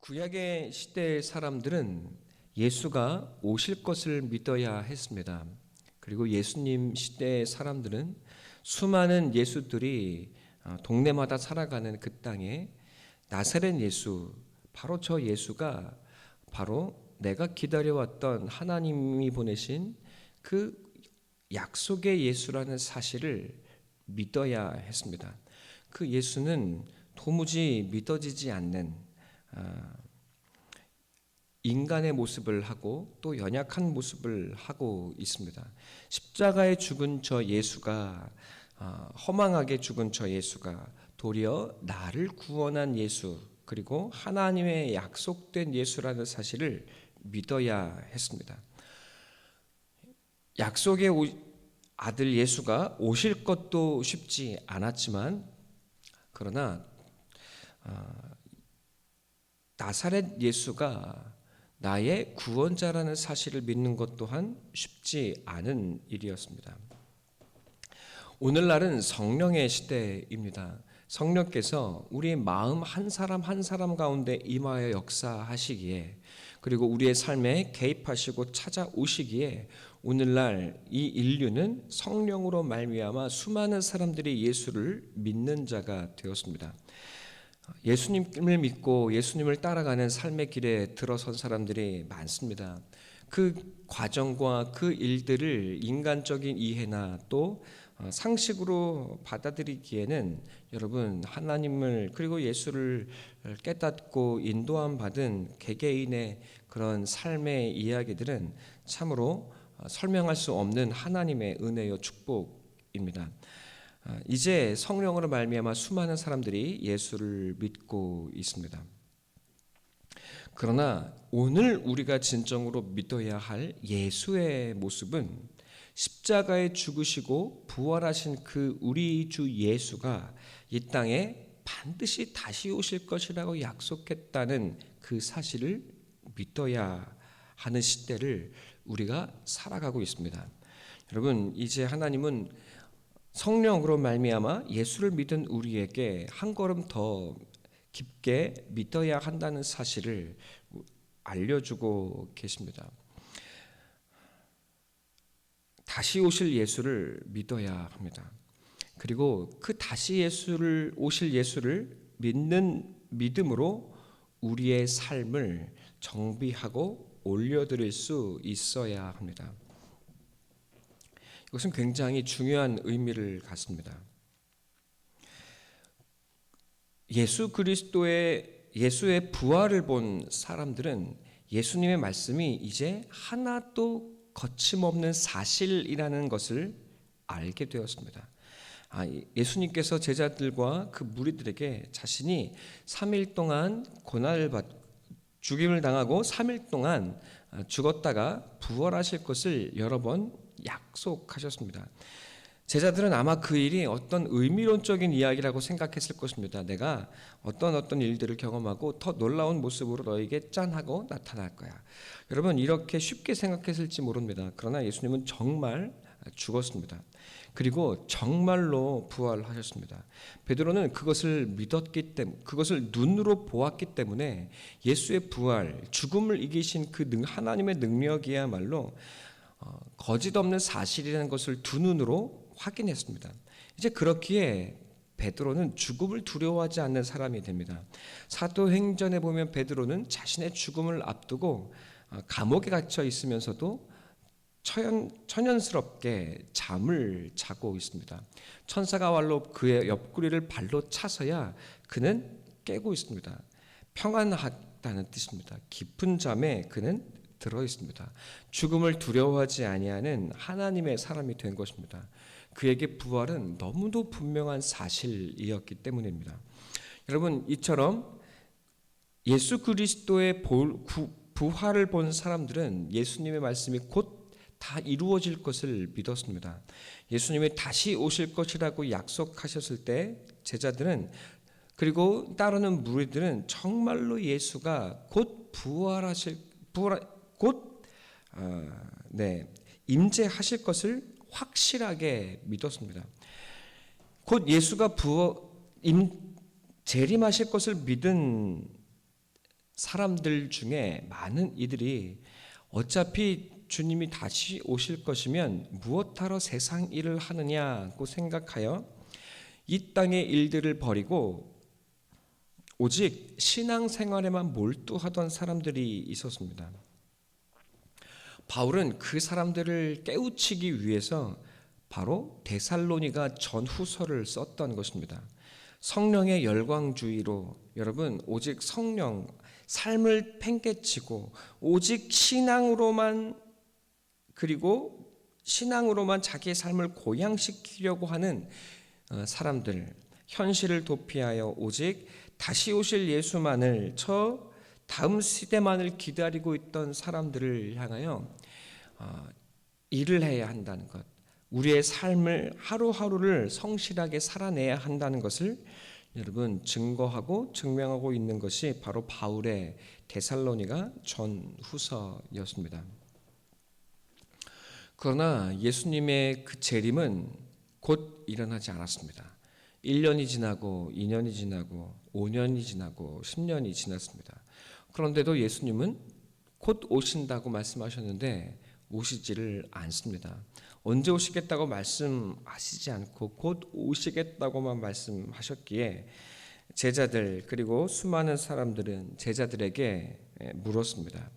구약의 시대의 사람들은 예수가 오실 것을 믿어야 했습니다. 그리고 예수님 시대의 사람들은 수많은 예수들이 동네마다 살아가는 그 땅에 나사렛 예수, 바로 저 예수가 바로 내가 기다려왔던 하나님이 보내신 그 약속의 예수라는 사실을 믿어야 했습니다. 그 예수는 도무지 믿어지지 않는 인간의 모습을 하고 또 연약한 모습을 하고 있습니다. 십자가에 죽은 저 예수가 허망하게 죽은 저 예수가 도리어 나를 구원한 예수, 그리고 하나님의 약속된 예수라는 사실을 믿어야 했습니다. 약속의 아들 예수가 오실 것도 쉽지 않았지만, 그러나 나사렛 예수가 나의 구원자라는 사실을 믿는 것 또한 쉽지 않은 일이었습니다. 오늘날은 성령의 시대입니다. 성령께서 우리의 마음 한 사람 한 사람 가운데 임하여 역사하시기에, 그리고 우리의 삶에 개입하시고 찾아오시기에 오늘날 이 인류는 성령으로 말미암아 수많은 사람들이 예수를 믿는 자가 되었습니다. 예수님을 믿고 예수님을 따라가는 삶의 길에 들어선 사람들이 많습니다. 그 과정과 그 일들을 인간적인 이해나 또 상식으로 받아들이기에는 여러분, 하나님을 그리고 예수를 깨닫고 인도함 받은 개개인의 그런 삶의 이야기들은 참으로 설명할 수 없는 하나님의 은혜요 축복입니다. 이제 성령으로 말미암아 수많은 사람들이 예수를 믿고 있습니다. 그러나 오늘 우리가 진정으로 믿어야 할 예수의 모습은 십자가에 죽으시고 부활하신 그 우리 주 예수가 이 땅에 반드시 다시 오실 것이라고 약속했다는 그 사실을 믿어야 하는 시대를 우리가 살아가고 있습니다. 여러분, 이제 하나님은 성령으로 말미암아 예수를 믿은 우리에게 한 걸음 더 깊게 믿어야 한다는 사실을 알려주고 계십니다. 다시 오실 예수를 믿어야 합니다. 그리고 그 다시 오실 예수를 믿는 믿음으로 우리의 삶을 정비하고 올려드릴 수 있어야 합니다. 이것은 굉장히 중요한 의미를 갖습니다. 예수의 부활을 본 사람들은 예수님의 말씀이 이제 하나도 거침없는 사실이라는 것을 알게 되었습니다. 예수님께서 제자들과 그 무리들에게 자신이 3일 동안 죽임을 당하고 3일 동안 죽었다가 부활하실 것을 여러 번 약속하셨습니다. 제자들은 아마 그 일이 어떤 의미론적인 이야기라고 생각했을 것입니다. 내가 어떤 일들을 경험하고 더 놀라운 모습으로 너에게 짠하고 나타날 거야. 여러분, 이렇게 쉽게 생각했을지 모릅니다. 그러나 예수님은 정말 죽었습니다. 그리고 정말로 부활하셨습니다. 베드로는 그것을 믿었기 때문에, 그것을 눈으로 보았기 때문에 예수의 부활, 죽음을 이기신 그 하나님의 능력이야말로 거짓 없는 사실이라는 것을 두 눈으로 확인했습니다. 이제 그렇기에 베드로는 죽음을 두려워하지 않는 사람이 됩니다. 사도행전에 보면 베드로는 자신의 죽음을 앞두고 감옥에 갇혀 있으면서도 천연스럽게 잠을 자고 있습니다. 천사가 발로 그의 옆구리를 발로 차서야 그는 깨고 있습니다. 평안하다는 뜻입니다. 깊은 잠에 그는 들어 있습니다. 죽음을 두려워하지 아니하는 하나님의 사람이 된 것입니다. 그에게 부활은 너무도 분명한 사실이었기 때문입니다. 여러분, 이처럼 예수 그리스도의 부활을 본 사람들은 예수님의 말씀이 곧 다 이루어질 것을 믿었습니다. 예수님이 다시 오실 것이라고 약속하셨을 때 제자들은, 그리고 따르는 무리들은 정말로 예수가 곧 임재하실 것을 확실하게 믿었습니다. 곧 예수가 재림하실 것을 믿은 사람들 중에 많은 이들이 어차피 주님이 다시 오실 것이면 무엇하러 세상 일을 하느냐고 생각하여 이 땅의 일들을 버리고 오직 신앙생활에만 몰두하던 사람들이 있었습니다. 바울은 그 사람들을 깨우치기 위해서 바로 데살로니가 전후서를 썼던 것입니다. 성령의 열광주의로 여러분 오직 성령, 삶을 팽개치고 오직 신앙으로만 그리고 신앙으로만 자기의 삶을 고양시키려고 하는 사람들, 현실을 도피하여 오직 다시 오실 예수만을 다음 시대만을 기다리고 있던 사람들을 향하여 일을 해야 한다는 것, 우리의 삶을 하루하루를 성실하게 살아내야 한다는 것을 여러분 증거하고 증명하고 있는 것이 바로 바울의 데살로니가 전후서였습니다. 그러나 예수님의 그 재림은 곧 일어나지 않았습니다. 1년이 지나고 2년이 지나고 5년이 지나고 10년이 지났습니다. 그런데도 예수님은 곧 오신다고 말씀하셨는데 오시지를 않습니다. 언제 오시겠다고 말씀하시지 않고 곧 오시겠다고만 말씀하셨기에 제자들 그리고 수많은 사람들은 제자들에게 물었습니다.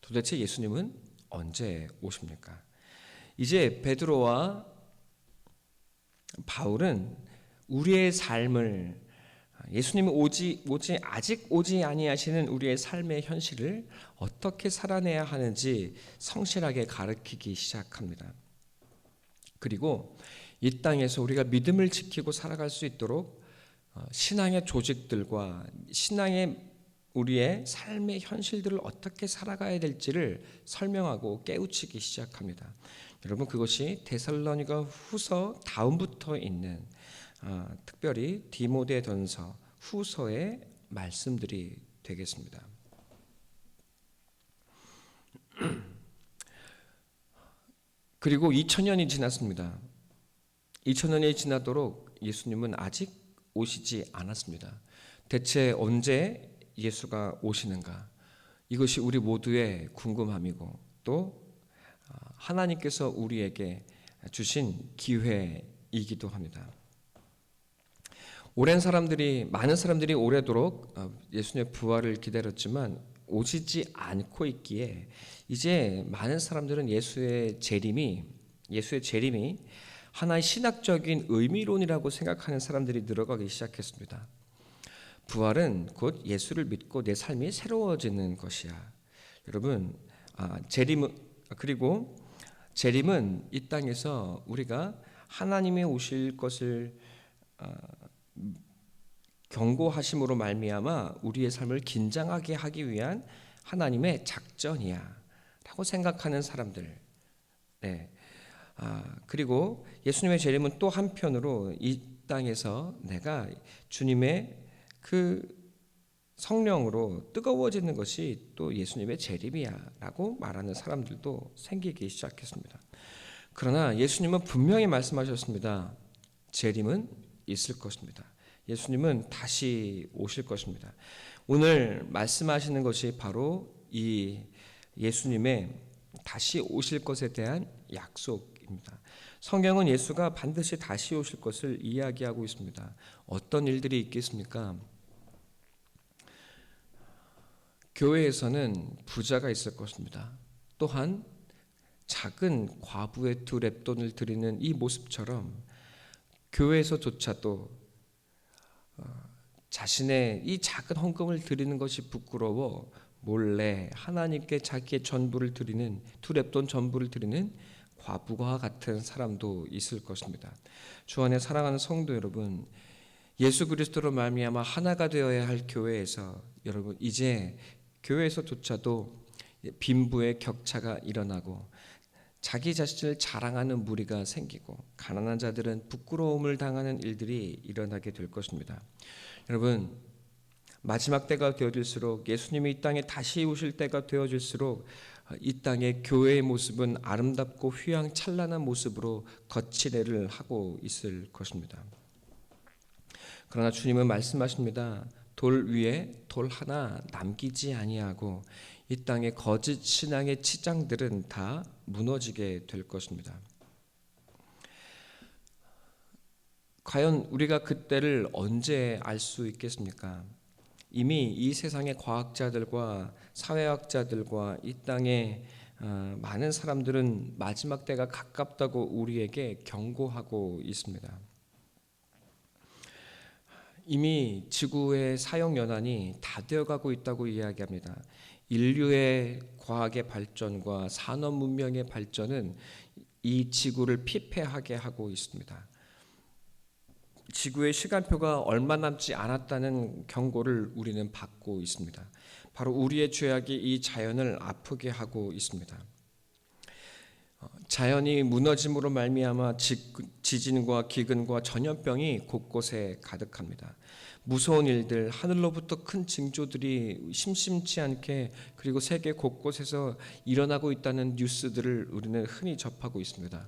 도대체 예수님은 언제 오십니까? 이제 베드로와 바울은 우리의 삶을 예수님이 아직 오지 아니하시는 우리의 삶의 현실을 어떻게 살아내야 하는지 성실하게 가르치기 시작합니다. 그리고 이 땅에서 우리가 믿음을 지키고 살아갈 수 있도록 신앙의 조직들과 신앙의 우리의 삶의 현실들을 어떻게 살아가야 될지를 설명하고 깨우치기 시작합니다. 여러분 그것이 데살로니가 후서 다음부터 있는 특별히 디모데전서 후서의 말씀들이 되겠습니다. 그리고 2000년이 지났습니다. 2000년이 지나도록 예수님은 아직 오시지 않았습니다. 대체 언제 예수가 오시는가? 이것이 우리 모두의 궁금함이고 또 하나님께서 우리에게 주신 기회이기도 합니다. 많은 사람들이 오래도록 예수님의 부활을 기다렸지만 오시지 않고 있기에 이제 많은 사람들은 예수의 재림이 하나의 신학적인 의미론이라고 생각하는 사람들이 늘어가기 시작했습니다. 부활은 곧 예수를 믿고 내 삶이 새로워지는 것이야. 여러분, 재림은 이 땅에서 우리가 하나님이 오실 것을 경고하심으로 말미암아 우리의 삶을 긴장하게 하기 위한 하나님의 작전이야라고 생각하는 사람들. 그리고 예수님의 재림은 또 한편으로 이 땅에서 내가 주님의 그 성령으로 뜨거워지는 것이 또 예수님의 재림이야라고 말하는 사람들도 생기기 시작했습니다. 그러나 예수님은 분명히 말씀하셨습니다. 재림은 있을 것입니다. 예수님은 다시 오실 것입니다. 오늘 말씀하시는 것이 바로 이 예수님의 다시 오실 것에 대한 약속입니다. 성경은 예수가 반드시 다시 오실 것을 이야기하고 있습니다. 어떤 일들이 있겠습니까? 교회에서는 부자가 있을 것입니다. 또한 작은 과부의 2렙돈을 드리는 이 모습처럼 교회에서조차도 자신의 이 작은 헌금을 드리는 것이 부끄러워 몰래 하나님께 자기의 전부를 드리는 2렙돈 전부를 드리는 과부와 같은 사람도 있을 것입니다. 주 안에 사랑하는 성도 여러분, 예수 그리스도로 말미암아 하나가 되어야 할 교회에서 여러분 이제 교회에서조차도 빈부의 격차가 일어나고 자기 자신을 자랑하는 무리가 생기고 가난한 자들은 부끄러움을 당하는 일들이 일어나게 될 것입니다. 여러분 마지막 때가 되어질수록 예수님이 이 땅에 다시 오실 때가 되어질수록 이 땅의 교회의 모습은 아름답고 휘황찬란한 모습으로 거치대를 하고 있을 것입니다. 그러나 주님은 말씀하십니다. 돌 위에 돌 하나 남기지 아니하고 이 땅의 거짓 신앙의 치장들은 다 무너지게 될 것입니다. 과연 우리가 그때를 언제 알 수 있겠습니까? 이미 이 세상의 과학자들과 사회학자들과 이 땅의 많은 사람들은 마지막 때가 가깝다고 우리에게 경고하고 있습니다. 이미 지구의 사형 연한이 다 되어가고 있다고 이야기합니다. 인류의 과학의 발전과 산업 문명의 발전은 이 지구를 피폐하게 하고 있습니다. 지구의 시간표가 얼마 남지 않았다는 경고를 우리는 받고 있습니다. 바로 우리의 죄악이 이 자연을 아프게 하고 있습니다. 자연이 무너짐으로 말미암아 지진과 기근과 전염병이 곳곳에 가득합니다. 무서운 일들, 하늘로부터 큰 징조들이 심심치 않게 그리고 세계 곳곳에서 일어나고 있다는 뉴스들을 우리는 흔히 접하고 있습니다.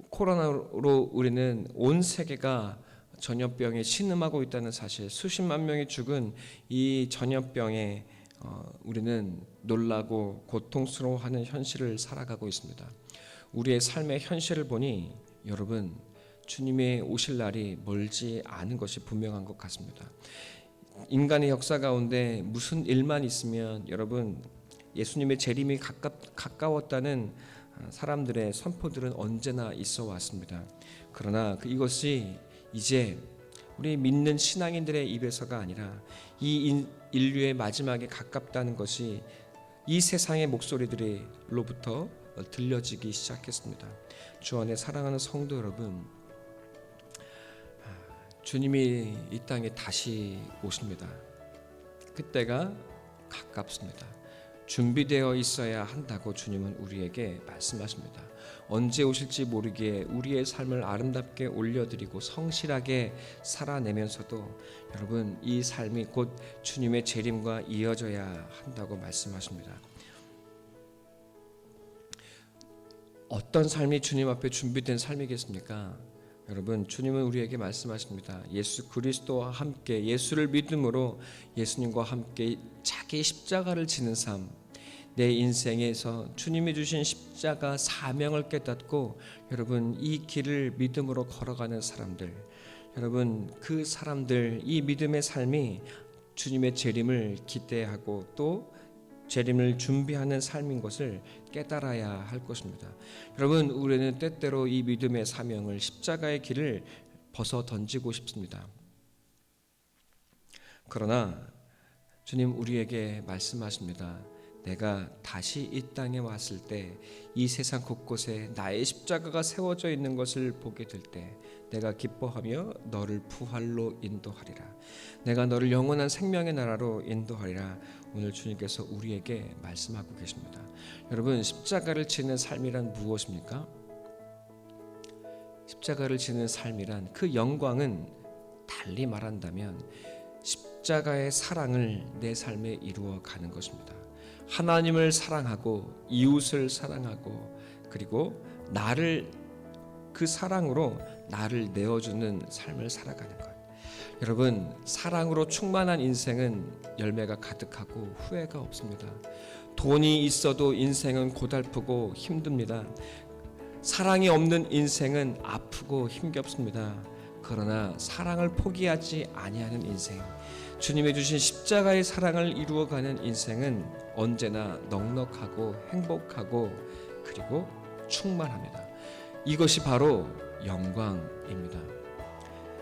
코로나로 우리는 온 세계가 전염병에 신음하고 있다는 사실, 수십만 명이 죽은 이 전염병에 우리는 놀라고 고통스러워하는 현실을 살아가고 있습니다. 우리의 삶의 현실을 보니 여러분, 주님의 오실 날이 멀지 않은 것이 분명한 것 같습니다. 인간의 역사 가운데 무슨 일만 있으면 여러분, 예수님의 재림이 가까웠다는 사람들의 선포들은 언제나 있어 왔습니다. 그러나 이것이 이제 우리 믿는 신앙인들의 입에서가 아니라 이 인류의 마지막에 가깝다는 것이 이 세상의 목소리들로부터 들려지기 시작했습니다. 주 안에 사랑하는 성도 여러분, 주님이 이 땅에 다시 오십니다. 그때가 가깝습니다. 준비되어 있어야 한다고 주님은 우리에게 말씀하십니다. 언제 오실지 모르기에 우리의 삶을 아름답게 올려드리고 성실하게 살아내면서도 여러분, 이 삶이 곧 주님의 재림과 이어져야 한다고 말씀하십니다. 어떤 삶이 주님 앞에 준비된 삶이겠습니까? 여러분, 주님은 우리에게 말씀하십니다. 예수 그리스도와 함께, 예수를 믿음으로 예수님과 함께 자기 십자가를 지는 삶, 내 인생에서 주님이 주신 십자가 사명을 깨닫고 여러분, 이 길을 믿음으로 걸어가는 사람들, 여러분, 그 사람들, 이 믿음의 삶이 주님의 재림을 기대하고 또 재림을 준비하는 삶인 것을 깨달아야 할 것입니다. 여러분, 우리는 때때로 이 믿음의 사명을, 십자가의 길을 벗어 던지고 싶습니다. 그러나 주님 우리에게 말씀하십니다. 내가 다시 이 땅에 왔을 때 이 세상 곳곳에 나의 십자가가 세워져 있는 것을 보게 될 때 내가 기뻐하며 너를 부활로 인도하리라. 내가 너를 영원한 생명의 나라로 인도하리라. 오늘 주님께서 우리에게 말씀하고 계십니다. 여러분, 십자가를 지는 삶이란 무엇입니까? 십자가를 지는 삶이란 그 영광은 달리 말한다면 십자가의 사랑을 내 삶에 이루어 가는 것입니다. 하나님을 사랑하고 이웃을 사랑하고 그리고 나를 그 사랑으로 나를 내어주는 삶을 살아가는 것. 여러분, 사랑으로 충만한 인생은 열매가 가득하고 후회가 없습니다. 돈이 있어도 인생은 고달프고 힘듭니다. 사랑이 없는 인생은 아프고 힘겹습니다. 그러나 사랑을 포기하지 아니하는 인생, 주님이 주신 십자가의 사랑을 이루어가는 인생은 언제나 넉넉하고 행복하고 그리고 충만합니다. 이것이 바로 영광입니다.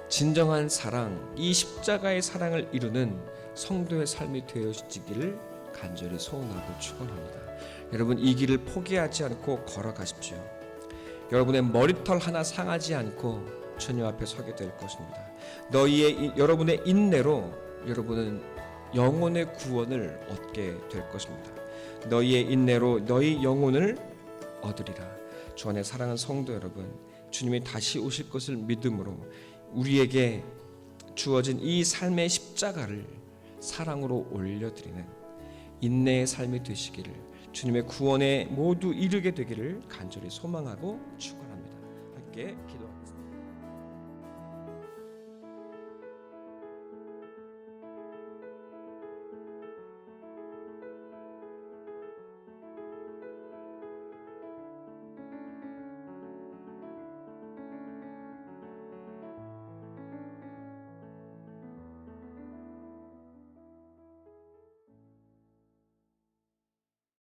진정한 사랑, 이 십자가의 사랑을 이루는 성도의 삶이 되어지기를 간절히 소원하고 축원합니다. 여러분, 이 길을 포기하지 않고 걸어가십시오. 여러분의 머리털 하나 상하지 않고 주님 앞에 서게 될 것입니다. 여러분의 인내로 여러분은 영혼의 구원을 얻게 될 것입니다. 너희의 인내로 너희 영혼을 얻으리라. 주 안에 사랑하는 성도 여러분, 주님이 다시 오실 것을 믿음으로 우리에게 주어진 이 삶의 십자가를 사랑으로 올려드리는 인내의 삶이 되시기를, 주님의 구원에 모두 이르게 되기를 간절히 소망하고 축원합니다. 함께 기도합니다.